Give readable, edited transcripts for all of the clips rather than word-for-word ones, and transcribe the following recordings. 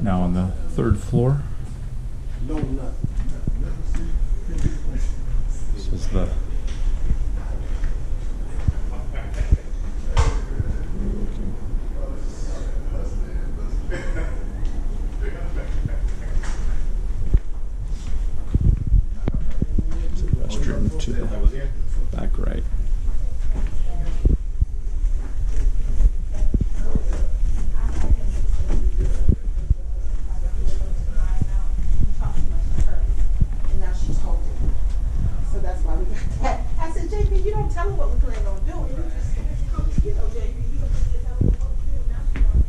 Now on the third floor. No, nothing. This is the restroom to the back right. And now she's told it. So that's why we got that. I said, JP, you don't tell her what we plan on doing. You just, you know, JP, you don't tell her what to do. Now she's gonna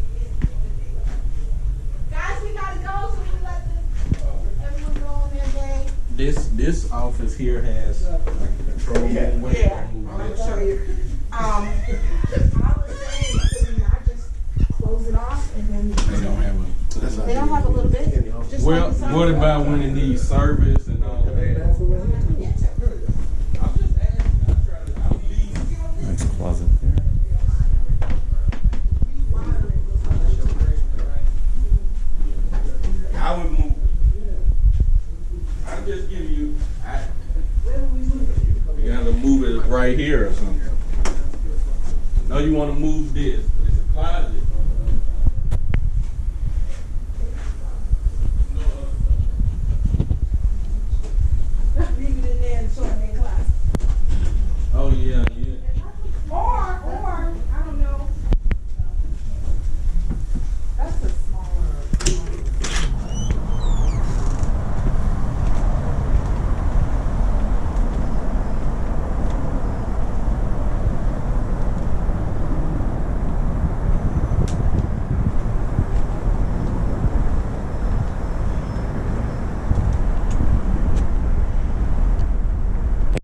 be in. Guys, we gotta go, so we let everyone go on their day. This office here has control room, weight Yeah, room, I'm that telling you. shit. I was saying, could we not just close it off and then They don't have a. they don't have a little bit? Just Well, like the what summer? about when it needs service and all that? Yeah. I'm just asking. I'm trying to. I'm leaving. Nice closet there. I would move. I just give you. You gotta move it right here or something. No, you want to move